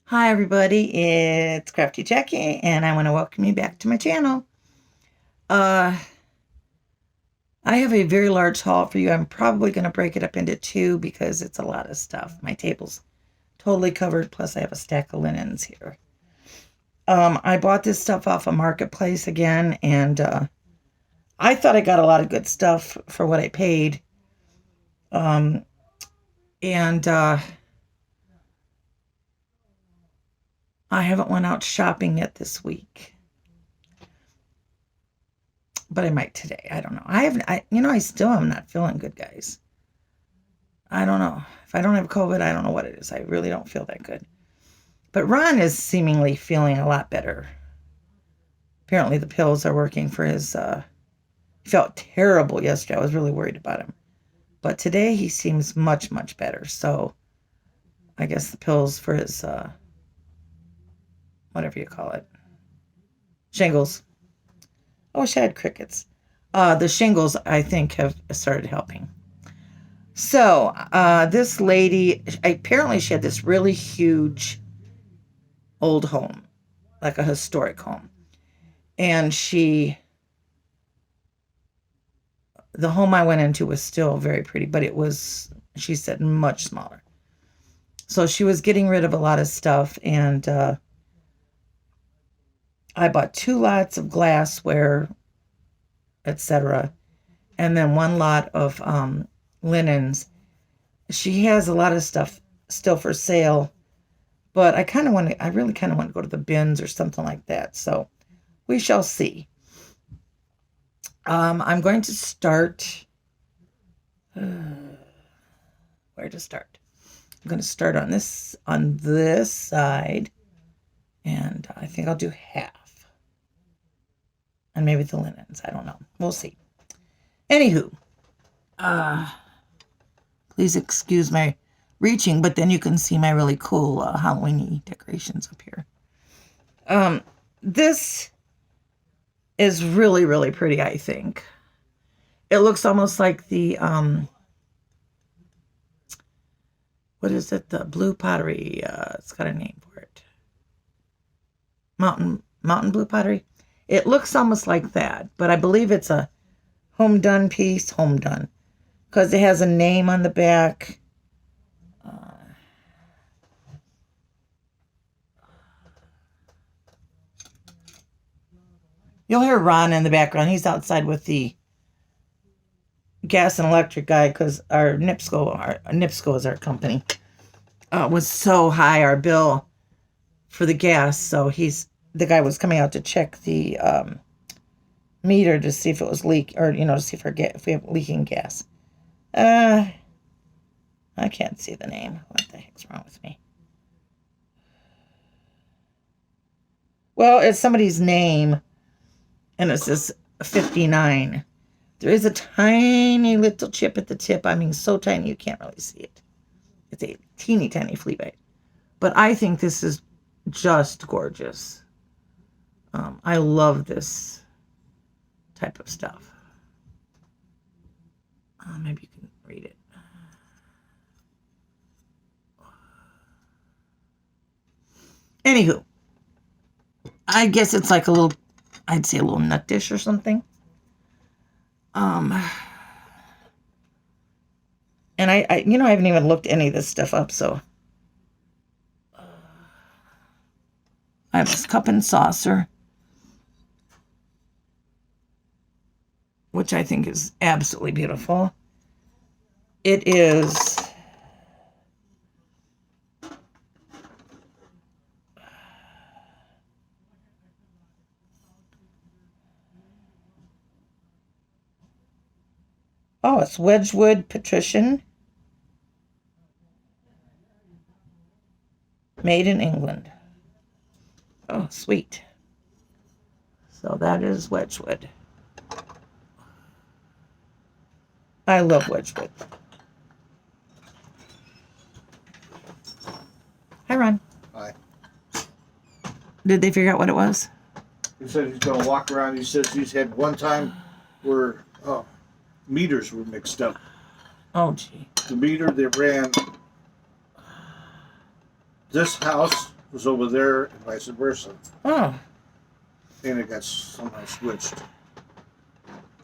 Hi everybody, it's Crafty Jackie and I want to welcome you back to my channel. I have a very large haul for you. I'm probably going to break it up into two because it's a lot of stuff. My table's totally covered, plus I have a stack of linens here. I bought this stuff off a marketplace again, and I thought I got a lot of good stuff for what I paid. Um, and I haven't went out shopping yet this week, but I might today. I don't know. I still am not feeling good, guys. I don't know. If I don't have COVID, I don't know what it is. I really don't feel that good. But Ron is seemingly feeling a lot better. Apparently the pills are working for his, he felt terrible yesterday. I was really worried about him. But today he seems much, much better. So I guess the pills for his, whatever you call it, shingles. I wish I had crickets. The shingles, I think, have started helping. So this lady, apparently she had this really huge old home, like a historic home. And the home I went into was still very pretty, but it was, she said, much smaller. So she was getting rid of a lot of stuff, and I bought 2 lots of glassware, etc., and then 1 lot of linens. She has a lot of stuff still for sale, but I really kind of want to go to the bins or something like that. So we shall see. I'm going to start. Where to start? I'm going to start on this side, and I think I'll do half, and maybe the linens. I don't know. We'll see. Anywho, please excuse my reaching, but then you can see my really cool Halloweeny decorations up here. This is really, really pretty, I think. It looks almost like the, what is it? The blue pottery. It's got a name for it. Mountain blue pottery. It looks almost like that, but I believe it's a home done piece. Home done. Because it has a name on the back. You'll hear Ron in the background. He's outside with the gas and electric guy because our NIPSCO is our company. Was so high, our bill for the gas. So the guy was coming out to check the meter to see if it was leak, or to see if we have leaking gas. I can't see the name. What the heck's wrong with me? Well, it's somebody's name, and it says 59. There is a tiny little chip at the tip. I mean, so tiny you can't really see it. It's a teeny tiny flea bite. But I think this is just gorgeous. I love this type of stuff. Maybe you can read it. Anywho, I guess it's like I'd say a little nut dish or something. And I haven't even looked any of this stuff up, so I have this cup and saucer, which I think is absolutely beautiful. It is it's Wedgwood Patrician, made in England. Oh, sweet. So that is Wedgwood. I love Wedgwood. Hi, Ron. Hi. Did they figure out what it was? He said he's going to walk around. He says he's had one time where meters were mixed up. Oh, gee. The meter that ran this house was over there and vice versa. Oh, And it got somehow switched.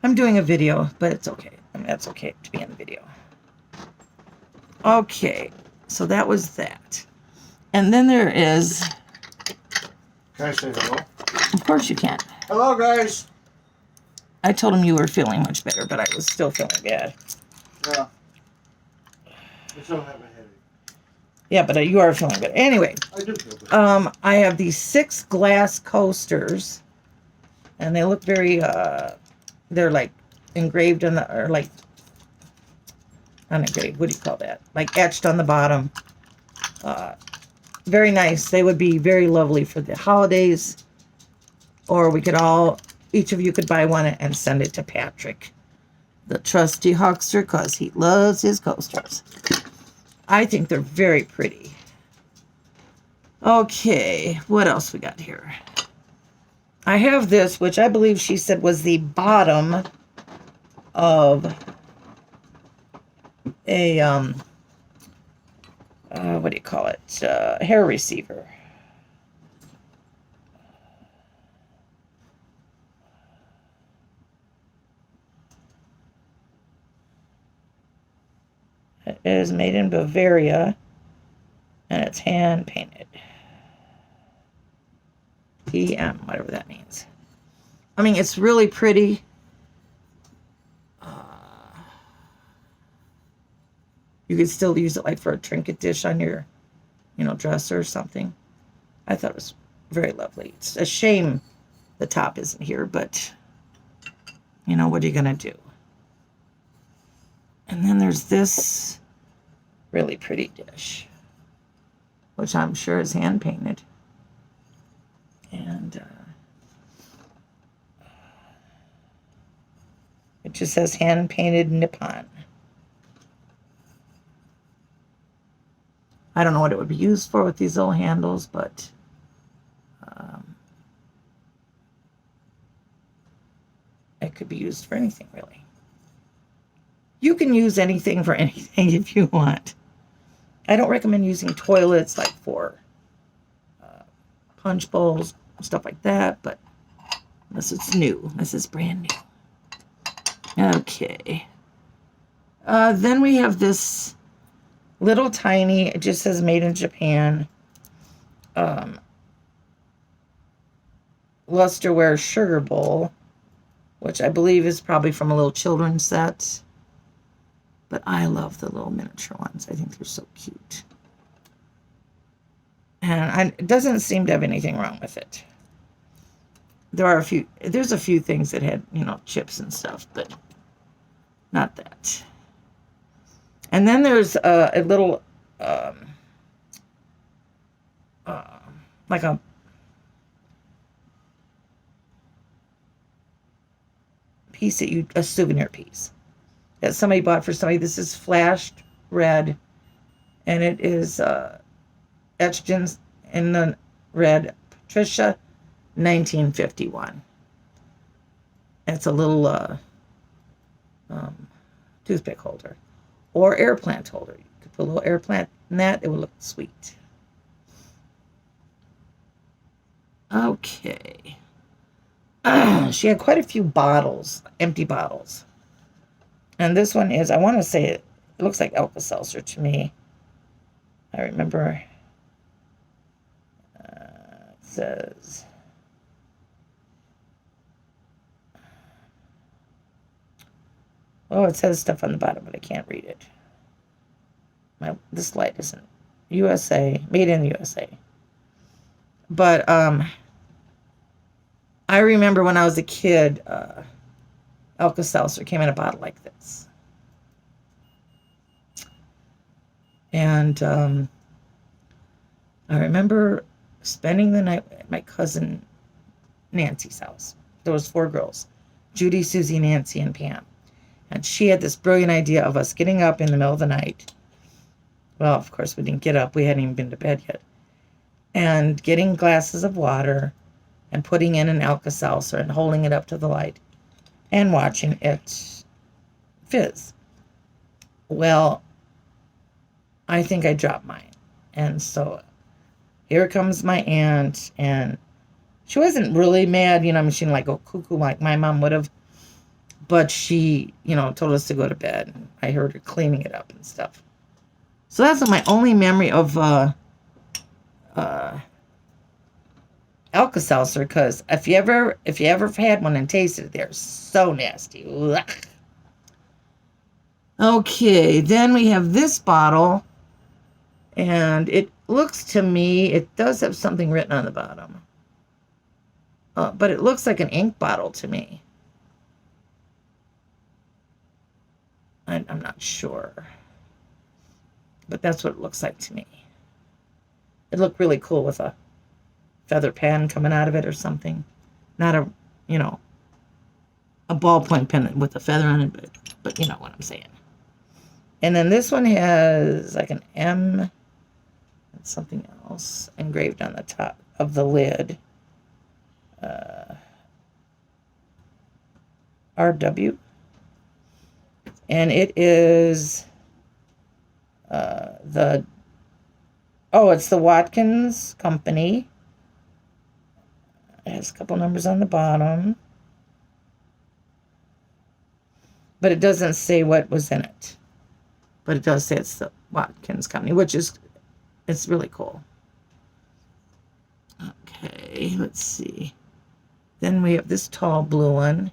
I'm doing a video, but it's okay. I mean, that's okay to be in the video. Okay, so that was that. And then there is... Can I say hello? Of course you can. Hello, guys. I told him you were feeling much better, but I was still feeling bad. Yeah. I still have a headache. Yeah, but you are feeling good. Anyway, I do feel better. I have these 6 glass coasters, and they look very, they're like engraved on the, or like, not engraved, what do you call that? Like etched on the bottom. Very nice. They would be very lovely for the holidays, or we could all, each of you could buy one and send it to Patrick, the trusty huckster, because he loves his coasters. I think they're very pretty. Okay, what else we got here? I have this, which I believe she said was the bottom of a, what do you call it? Hair receiver. It is made in Bavaria, and it's hand painted. PM, whatever that means. I mean, it's really pretty. You could still use it like for a trinket dish on your, dresser or something. I thought it was very lovely. It's a shame the top isn't here, but, what are you going to do? And then there's this really pretty dish, which I'm sure is hand painted. And it just says hand painted Nippon. I don't know what it would be used for with these little handles, but it could be used for anything, really. You can use anything for anything if you want. I don't recommend using toilets like for punch bowls, stuff like that, but unless it's new. This is brand new. Okay. Then we have this little tiny, it just says made in Japan, lusterware sugar bowl, which I believe is probably from a little children's set. But I love the little miniature ones. I think they're so cute. And it doesn't seem to have anything wrong with it. There's a few things that had, chips and stuff, but not that. And then there's a little, like piece a souvenir piece that somebody bought for somebody. This is flashed red, and it is etched in the red, Patricia, 1951. It's a little toothpick holder or air plant holder. You could put a little air plant in that. It would look sweet. Okay. She had quite a few bottles, empty bottles. And this one is, I want to say it looks like Alka-Seltzer to me. I remember it says, it says stuff on the bottom, but I can't read it. This light isn't USA, made in the USA. But I remember when I was a kid, Alka-Seltzer came in a bottle like this. And I remember spending the night at my cousin Nancy's house. There was 4 girls, Judy, Susie, Nancy, and Pam. And she had this brilliant idea of us getting up in the middle of the night. Well, of course, we didn't get up. We hadn't even been to bed yet. And getting glasses of water and putting in an Alka-Seltzer and holding it up to the light and watching it fizz. Well, I think I dropped mine. And so here comes my aunt, and she wasn't really mad, I mean, she didn't like go cuckoo like my mom would have, but she, told us to go to bed. I heard her cleaning it up and stuff. So that's my only memory of Alka-Seltzer, because if you ever had one and tasted it, they're so nasty. Ugh. Okay, then we have this bottle, and it looks to me, it does have something written on the bottom. But it looks like an ink bottle to me. I'm not sure. But that's what it looks like to me. It looked really cool with a feather pen coming out of it or something. Not a, a ballpoint pen with a feather on it, but you know what I'm saying. And then this one has like an M and something else engraved on the top of the lid. RW. And it is it's the Watkins Company. It has a couple numbers on the bottom. But it doesn't say what was in it. But it does say it's the Watkins Company, it's really cool. Okay, let's see. Then we have this tall blue one,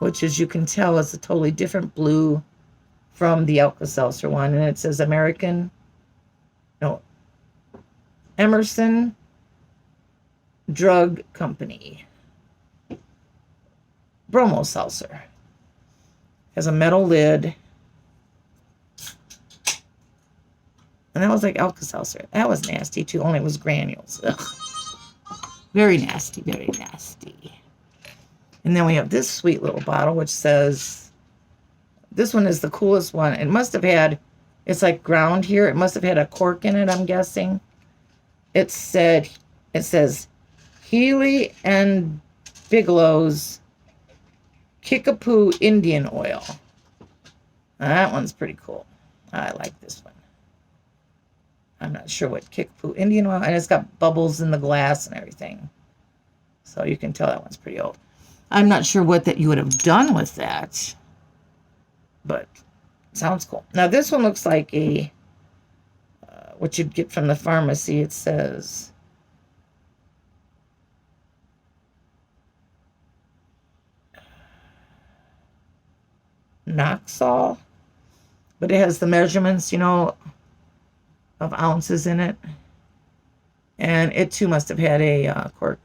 which, as you can tell, is a totally different blue from the Alka-Seltzer one. And it says Emerson Drug Company. Bromo seltzer. Has a metal lid. And that was like Alka-Seltzer. That was nasty too, only it was granules. Ugh. Very nasty, very nasty. And then we have this sweet little bottle, which says, this one is the coolest one. It must have had, it's like ground here. It must have had a cork in it, I'm guessing. It says, Healy and Bigelow's Kickapoo Indian Oil. Now, that one's pretty cool. I like this one. I'm not sure what Kickapoo Indian Oil, and it's got bubbles in the glass and everything. So you can tell that one's pretty old. I'm not sure what that you would have done with that, but sounds cool. Now this one looks like a what you'd get from the pharmacy. It says Noxol, but it has the measurements, of ounces in it, and it too must have had a cork.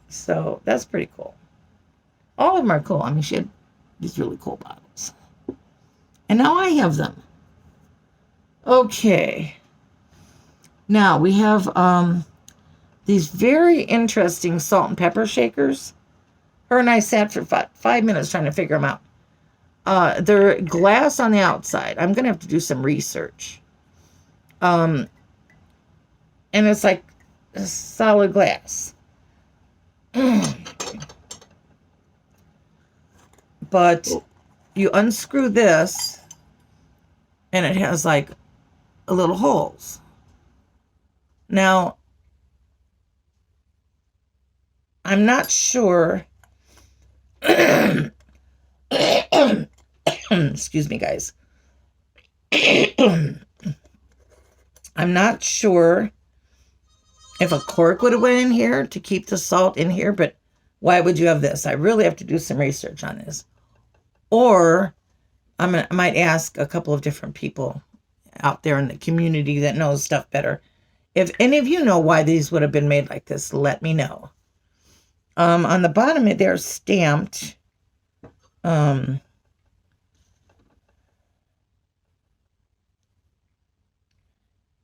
So that's pretty cool. All of them are cool. I mean, she had these really cool bottles. And now I have them. Okay. Now we have these very interesting salt and pepper shakers. Her and I sat for 5 minutes trying to figure them out. They're glass on the outside. I'm going to have to do some research. And it's like solid glass. But you unscrew this and it has like a little holes. Now, I'm not sure. Excuse me, guys. I'm not sure if a cork would have went in here to keep the salt in here, but why would you have this? I really have to do some research on this. Or I might ask a couple of different people out there in the community that knows stuff better. If any of you know why these would have been made like this, let me know. On the bottom, they're stamped.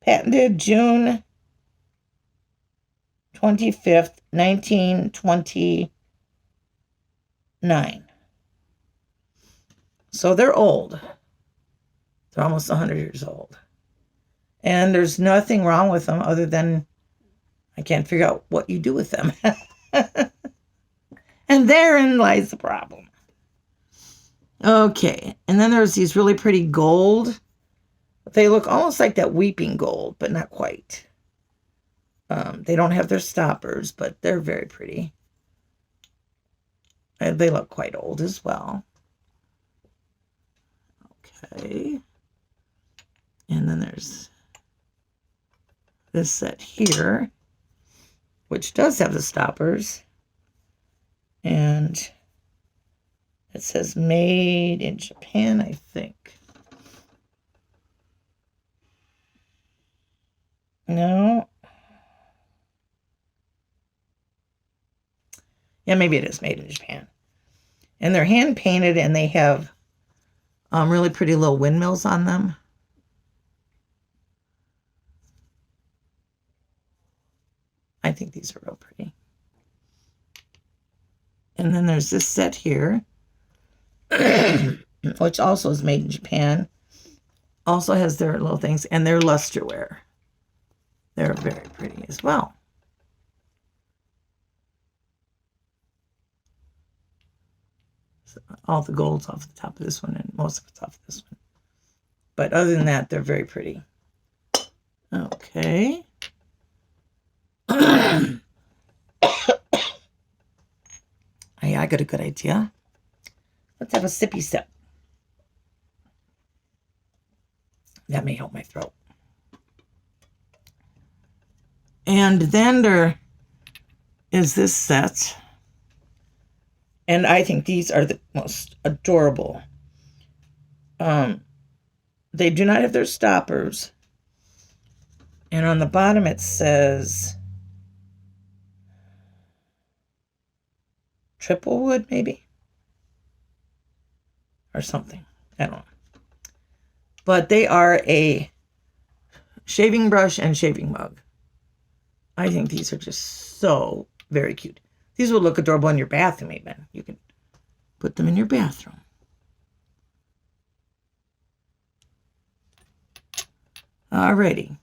Patented June 25th, 1929. So they're old. They're almost 100 years old. And there's nothing wrong with them other than I can't figure out what you do with them. And therein lies the problem. Okay. And then there's these really pretty gold They look almost like that weeping gold, but not quite. They don't have their stoppers, but they're very pretty. They look quite old as well. Okay. And then there's this set here, which does have the stoppers. And it says made in Japan, I think. No. Yeah, maybe it is made in Japan. And they're hand painted and they have really pretty little windmills on them. I think these are real pretty. And then there's this set here, which also is made in Japan. Also has their little things, and they're lusterware. They're very pretty as well. So all the gold's off the top of this one, and most of it's off this one. But other than that, they're very pretty. Okay. Hey, I got a good idea. Let's have a sippy sip. That may help my throat. And then there is this set. And I think these are the most adorable. They do not have their stoppers. And on the bottom it says triple wood, maybe? Or something. I don't know. But they are a shaving brush and shaving mug. I think these are just so very cute. These would look adorable in your bathroom even. You can put them in your bathroom. Alrighty.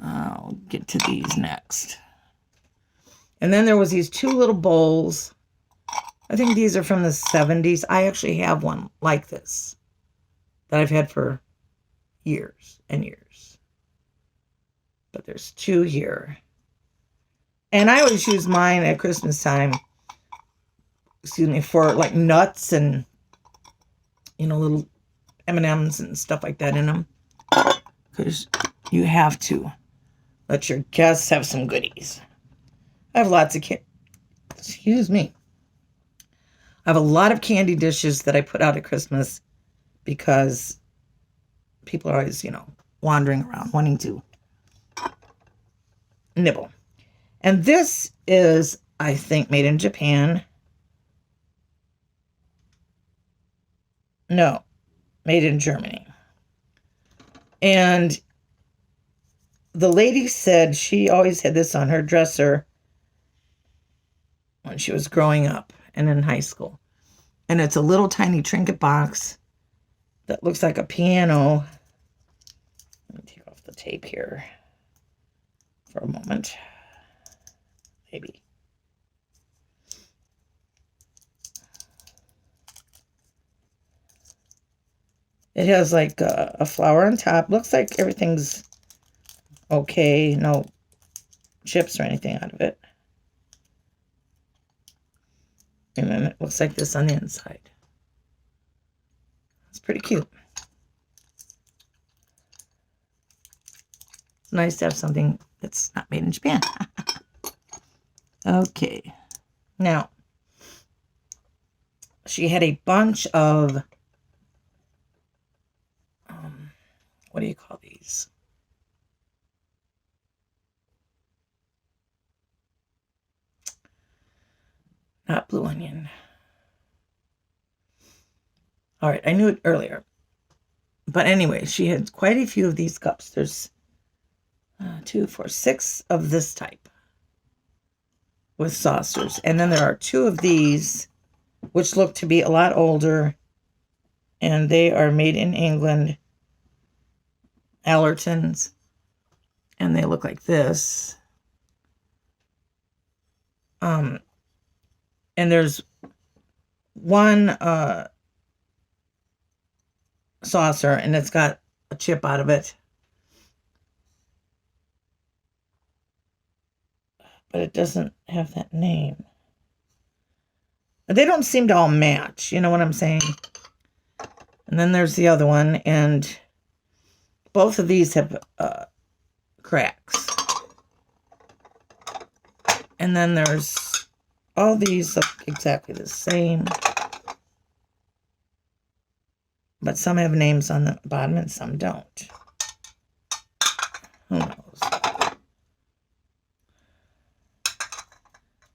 I'll get to these next. And then there was these two little bowls. I think these are from the 70s. I actually have one like this that I've had for years and years. But there's two here. And I always use mine at Christmas time, for like nuts and, little M&Ms and stuff like that in them. Because you have to let your guests have some goodies. I have lots of excuse me. I have a lot of candy dishes that I put out at Christmas because people are always, wandering around wanting to nibble. And this is, I think, made in Japan. No, made in Germany. And the lady said she always had this on her dresser when she was growing up and in high school. And it's a little tiny trinket box that looks like a piano. Let me take off the tape here for a moment. Maybe. It has like a flower on top. Looks like everything's okay. No chips or anything out of it. And then it looks like this on the inside. It's pretty cute. It's nice to have something that's not made in Japan. Okay. Now, she had a bunch of, what do you call these? Not blue onion. All right, I knew it earlier. But anyway, she had quite a few of these cups. There's 2, 4, 6 of this type with saucers. And then there are 2 of these, which look to be a lot older. And they are made in England. Allertons. And they look like this. And there's one saucer, and it's got a chip out of it. But it doesn't have that name. They don't seem to all match, you know what I'm saying? And then there's the other one, and both of these have cracks. And then there's all these look exactly the same. But some have names on the bottom and some don't. Who knows?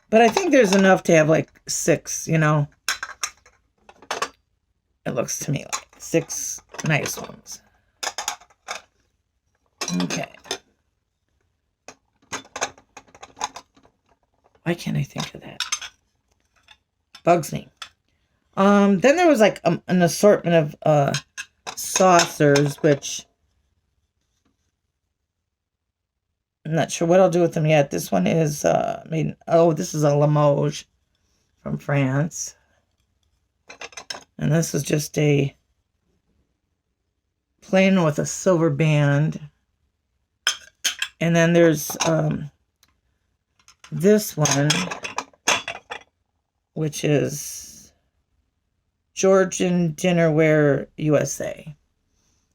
But I think there's enough to have like 6, you know. It looks to me like 6 nice ones. Okay. Why can't I think of that? Bugs me. Then there was like an assortment of saucers, which I'm not sure what I'll do with them yet. This one is this is a Limoges from France. And this is just a plain with a silver band. And then there's this one, which is Georgian Dinnerware USA.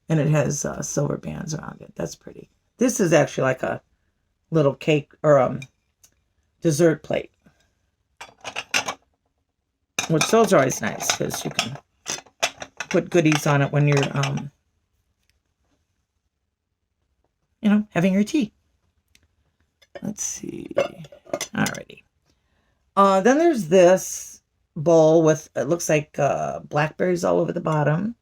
And it has silver bands around it. That's pretty. This is actually like a little cake or dessert plate. Which those are always nice because you can put goodies on it when you're, having your tea. Let's see. Alrighty. Then there's this bowl with, it looks like blackberries all over the bottom.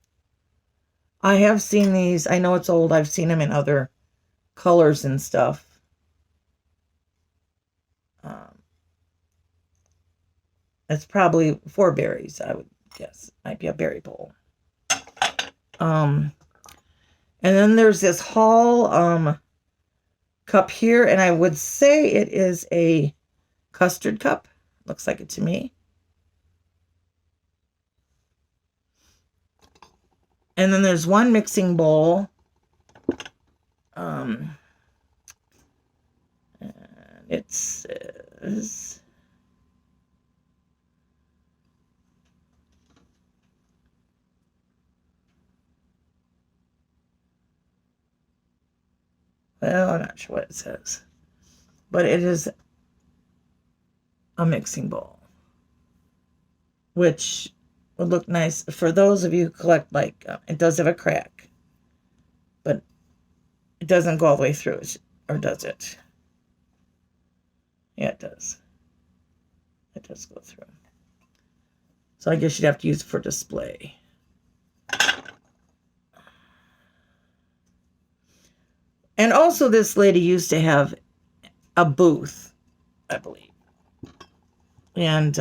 I have seen these. I know it's old. I've seen them in other colors and stuff. It's probably 4 berries, I would guess. Might be a berry bowl. And then there's this Hall cup here, and I would say it is a custard cup. Looks like it to me. And then there's one mixing bowl. And it says... Well, I'm not sure what it says. But it is a mixing bowl. Which would look nice for those of you who collect, like, it does have a crack. But it doesn't go all the way through, or does it? Yeah, it does. It does go through. So I guess you'd have to use it for display. And also this lady used to have a booth, I believe. And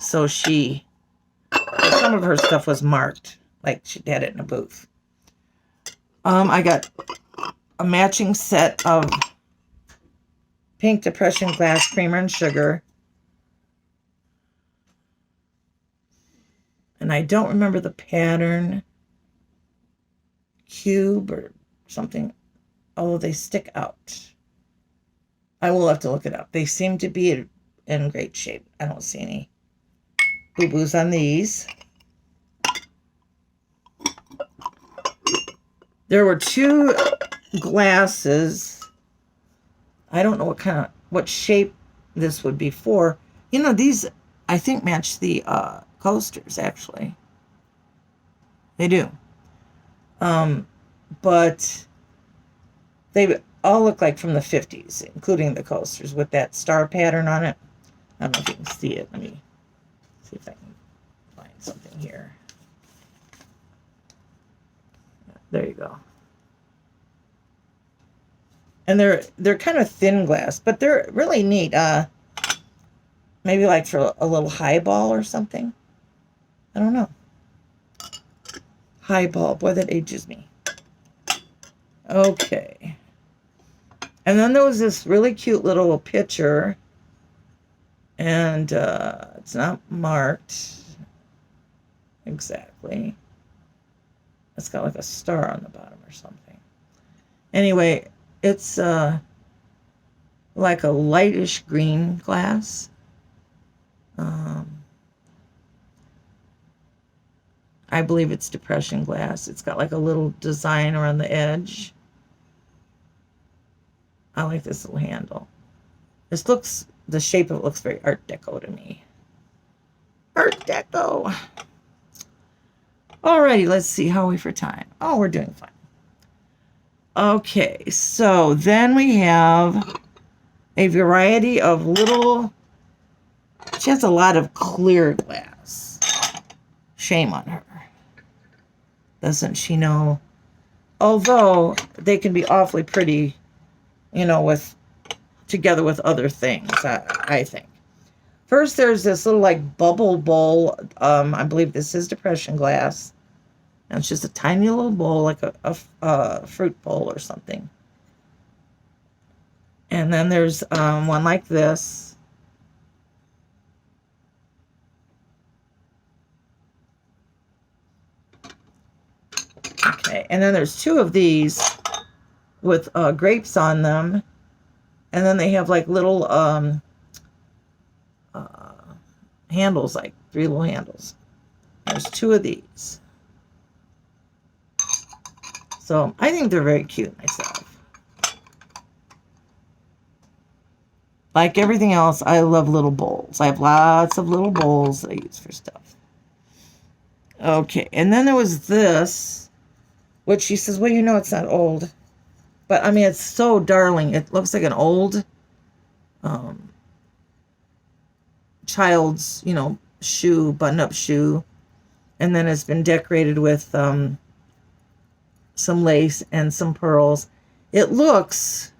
so some of her stuff was marked, like she had it in a booth. I got a matching set of Pink Depression glass creamer and sugar. And I don't remember the pattern. Cube or something. Although they stick out. I will have to look it up. They seem to be in great shape. I don't see any boo-boos on these. There were 2 glasses. I don't know what shape this would be for. You know, these, I think, match the coasters, actually. They do. But they all look like from the 50s, including the coasters with that star pattern on it. I don't know if you can see it. Let me see if I can find something here. There you go. And they're kind of thin glass, but they're really neat. Maybe like for a little highball or something. I don't know. Highball. Boy, that ages me. Okay. And then there was this really cute little pitcher. And it's not marked exactly. It's got like a star on the bottom or something. Anyway, it's like a lightish green glass. I believe it's depression glass. It's got like a little design around the edge. I like this little handle. The shape of it looks very Art Deco to me. Art Deco. Alrighty, let's see. How are we for time? Oh, we're doing fine. Okay, so then we have a variety of little... She has a lot of clear glass. Shame on her. Doesn't she know? Although they can be awfully pretty, together with other things, I think. First, there's this little like bubble bowl. I believe this is depression glass. And it's just a tiny little bowl, like a fruit bowl or something. And then there's one like this. Okay, and then there's two of these with grapes on them. And then they have like little handles, like 3 little handles. There's 2 of these. So I think they're very cute myself. Like everything else, I love little bowls. I have lots of little bowls I use for stuff. Okay, and then there was this, which she says, well, it's not old. But, I mean, it's so darling. It looks like an old child's, shoe, button-up shoe. And then it's been decorated with some lace and some pearls. It looks...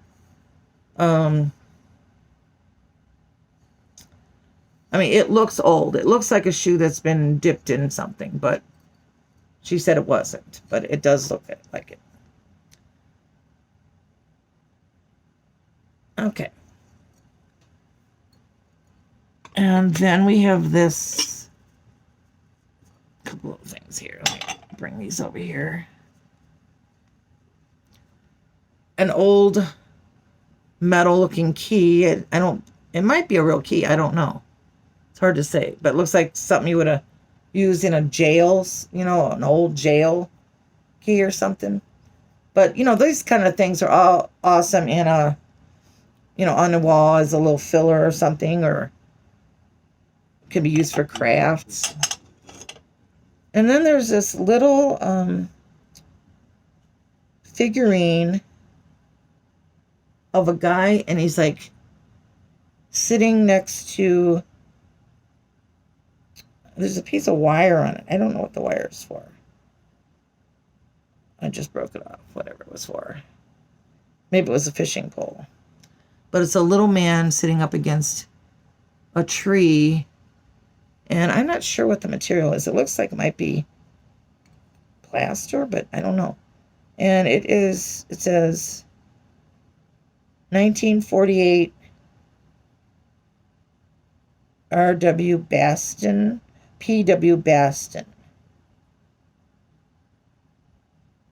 it looks old. It looks like a shoe that's been dipped in something, but she said it wasn't. But it does look like it. Okay. And then we have this couple of things here. Let me bring these over here. An old metal looking key. It might be a real key. I don't know. It's hard to say, but it looks like something you would have used in a jail, an old jail key or something. But, these kind of things are all awesome in a, on the wall as a little filler or something, or can be used for crafts. And then there's this little figurine of a guy, and he's like sitting next to... There's a piece of wire on it. I don't know what the wire is for. I just broke it off, whatever it was for. Maybe it was a fishing pole. But it's a little man sitting up against a tree. And I'm not sure what the material is. It looks like it might be plaster, but I don't know. And it says 1948 R.W. Baston, P.W. Baston.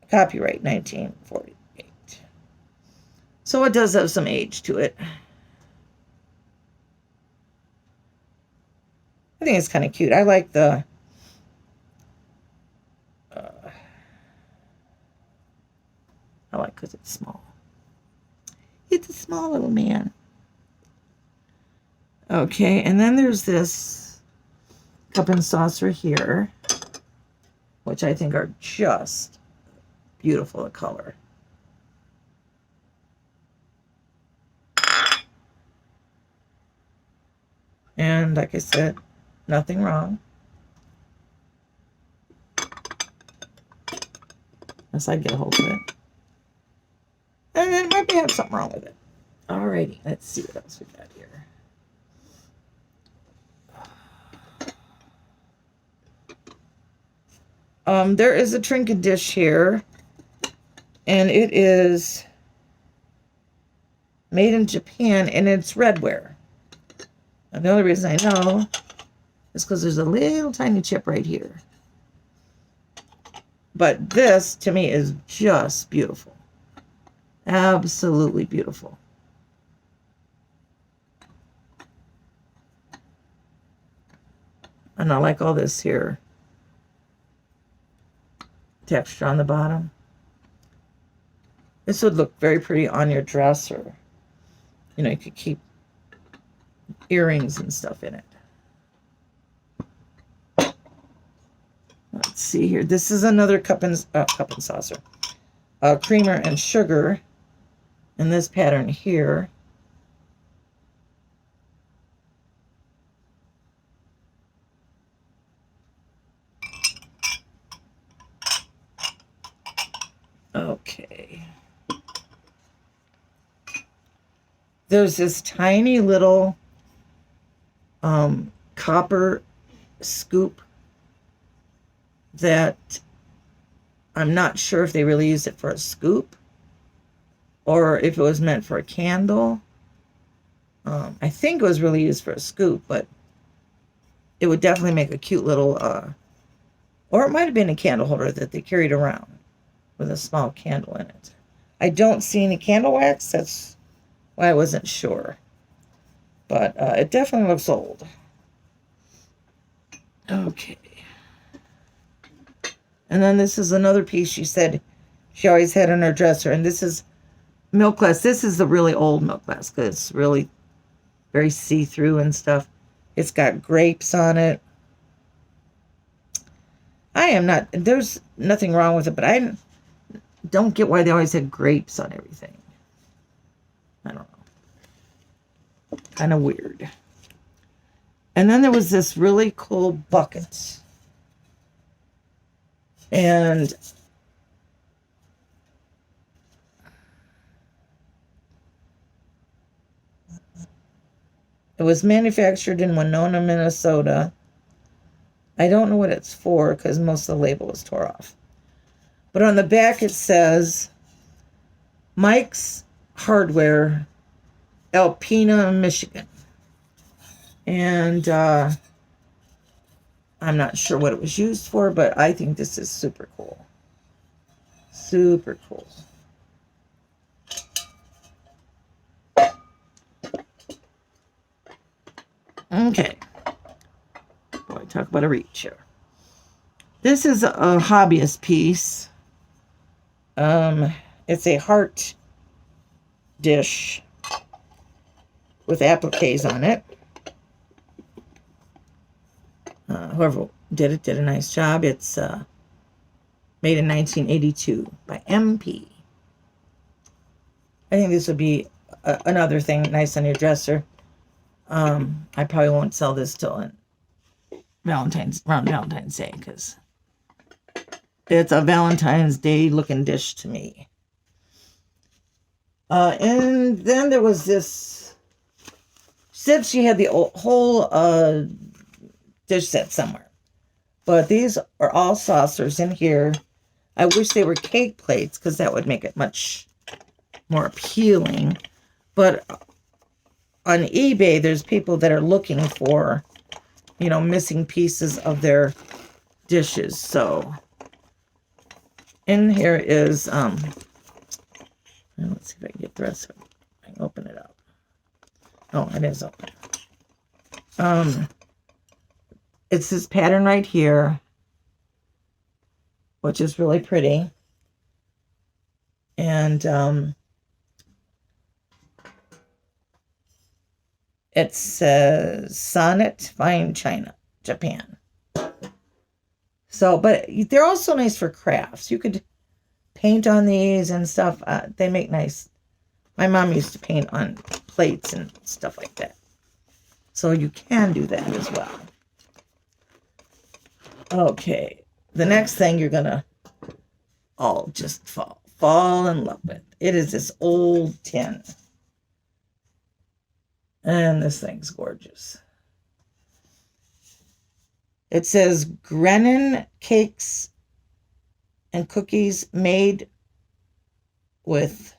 Copyright 1948. So it does have some age to it. I think it's kind of cute. I like the... I like because it's small. It's a small little man. Okay, and then there's this cup and saucer here, which I think are just beautiful in color. And like I said, nothing wrong. Unless I get a hold of it. And it might have something wrong with it. Alrighty, let's see what else we got here. There is a trinket dish here, and it is made in Japan, and it's redware. And the only reason I know is because there's a little tiny chip right here. But this, to me, is just beautiful. Absolutely beautiful. And I like all this here texture on the bottom. This would look very pretty on your dress, or, you know, you could keep earrings and stuff in it. Let's see here. This is another cup and saucer. Creamer and sugar in this pattern here. Okay. There's this tiny little copper scoop that I'm not sure if they really used it for a scoop or if it was meant for a candle. I think it was really used for a scoop, but it would definitely make a cute little, or it might have been a candle holder that they carried around with a small candle in it. I don't see any candle wax. That's why I wasn't sure. But it definitely looks old. Okay. And then this is another piece she said she always had in her dresser. And this is milk glass. This is the really old milk glass because it's really very see-through and stuff. It's got grapes on it. There's nothing wrong with it, but I don't get why they always had grapes on everything. I don't know. Kind of weird. And then there was this really cool bucket. And it was manufactured in Winona, Minnesota. I don't know what it's for because most of the label was tore off. But on the back it says Mike's Hardware, Alpena, Michigan. And I'm not sure what it was used for, but I think this is super cool. Super cool. Okay. Boy, talk about a reach here. This is a hobbyist piece. It's a heart dish with appliques on it. Whoever did it did a nice job. It's made in 1982 by MP. I think this would be another thing nice on your dresser. I probably won't sell this till around Valentine's Day because it's a Valentine's Day looking dish to me. And then there was this. She said she had the whole dish set somewhere, but these are all saucers in here. I wish they were cake plates because that would make it much more appealing. But on eBay, there's people that are looking for, missing pieces of their dishes. So in here is, let's see if I can get the rest of it. I can open it up. Oh, it is open. It's this pattern right here, which is really pretty. And it says Sonnet Fine China, Japan. So, but they're also nice for crafts. You could paint on these and stuff. They make nice. My mom used to paint on plates and stuff like that. So you can do that as well. Okay. The next thing you're going to all just fall in love with. It is this old tin. And this thing's gorgeous. It says Grenin cakes and cookies made with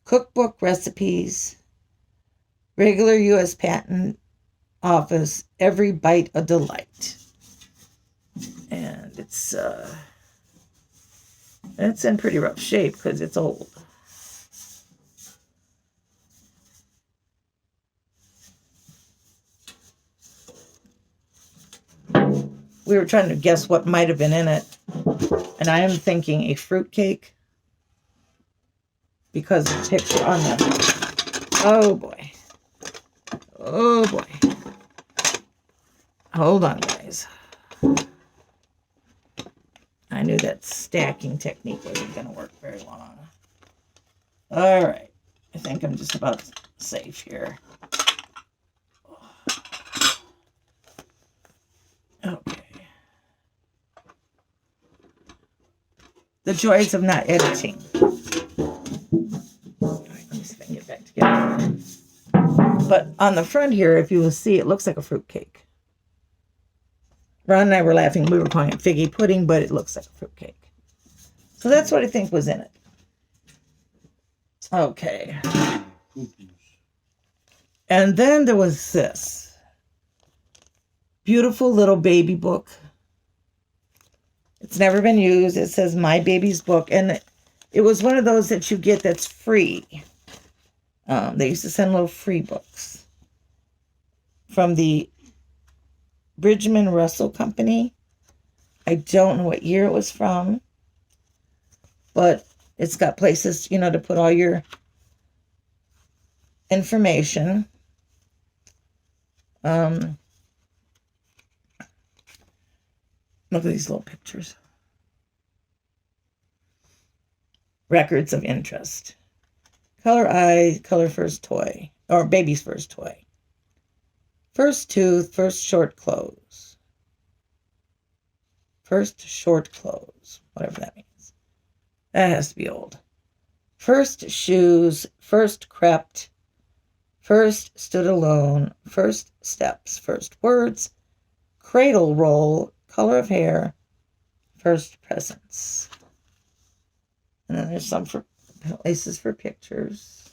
cookbook recipes, regular U.S. Patent Office, every bite a delight. And it's It's in pretty rough shape because it's old. We were trying to guess what might have been in it. And I am thinking a fruit cake. Because the picture on the... Oh, boy. Oh, boy. Hold on, guys. I knew that stacking technique wasn't going to work very long. All right. I think I'm just about safe here. Okay. The joys of not editing. All right, let me see if I can get back together. But on the front here, if you will see, it looks like a fruit cake. Ron and I were laughing. We were calling it figgy pudding, but it looks like a fruit cake. So that's what I think was in it. Okay. And then there was this beautiful little baby book. It's never been used. It says My Baby's Book. And it was one of those that you get that's free. They used to send little free books from the Bridgman Russell Company. I don't know what year it was from, but it's got places, you know, to put all your information. Look at these little pictures. Records of interest. Color eye, color first toy, or baby's first toy. First tooth, first short clothes. First short clothes, whatever that means. That has to be old. First shoes, first crept, first stood alone, first steps, first words, cradle roll, color of hair, first presents. And then there's some for places for pictures.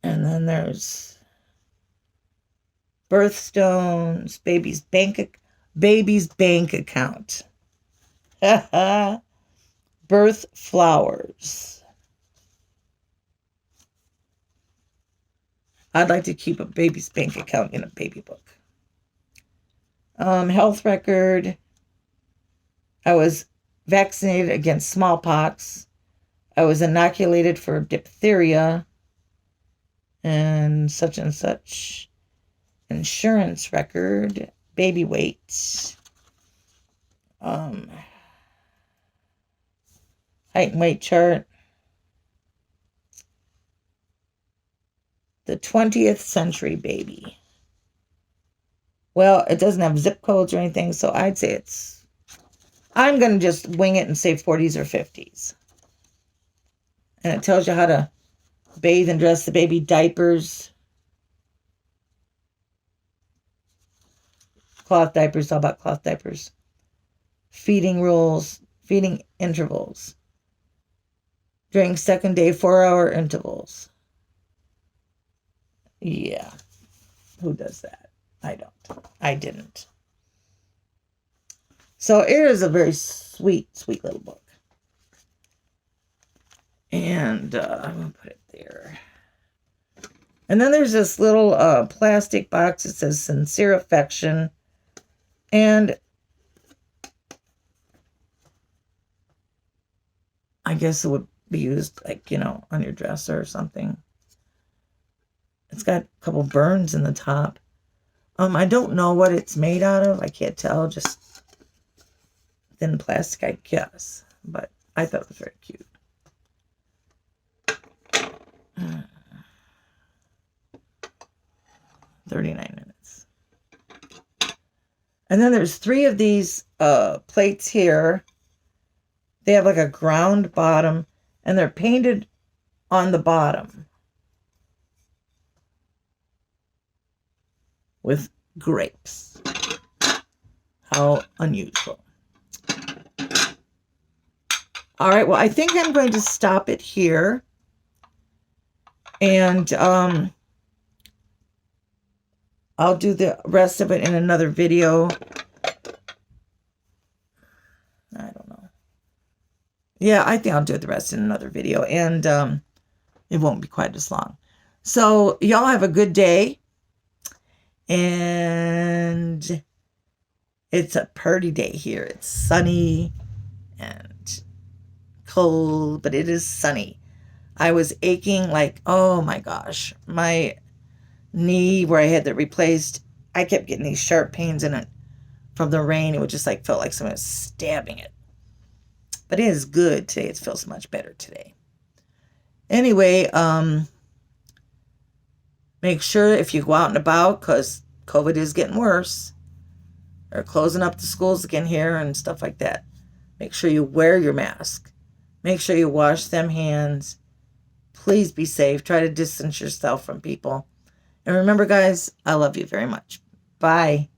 And then there's birthstones, baby's bank account. Birth flowers. I'd like to keep a baby's bank account in a baby book. Health record. I was vaccinated against smallpox. I was inoculated for diphtheria. And such. Insurance record. Baby weight. Height and weight chart. The 20th century baby. Well, it doesn't have zip codes or anything, so I'd say I'm going to just wing it and say 40s or 50s. And it tells you how to bathe and dress the baby, diapers, cloth diapers, all about cloth diapers, feeding rules, feeding intervals, during second day 4-hour intervals. Yeah. Who does that? I don't. I didn't. So it is a very sweet, sweet little book. And I'm going to put it there. And then there's this little plastic box that says Sincere Affection. And I guess it would be used, like, you know, on your dresser or something. It's got a couple burns in the top. I don't know what it's made out of. I can't tell. Just thin plastic, I guess. But I thought it was very cute. 39 minutes. And then there's 3 of these plates here. They have like a ground bottom, and they're painted on the bottom with grapes. How unusual. All right, well, I think I'm going to stop it here. And I'll do the rest of it in another video. Yeah, I think I'll do the rest in another video, and it won't be quite as long. So y'all have a good day, and it's a pretty day here. It's sunny and cold, but it is sunny. I was aching like, oh my gosh, my knee where I had that replaced, I kept getting these sharp pains in it from the rain. It would just like felt like someone was stabbing it. But it is good today. It feels much better today. Anyway, make sure if you go out and about, because COVID is getting worse, or closing up the schools again here and stuff like that, make sure you wear your mask. Make sure you wash them hands. Please be safe. Try to distance yourself from people. And remember, guys, I love you very much. Bye.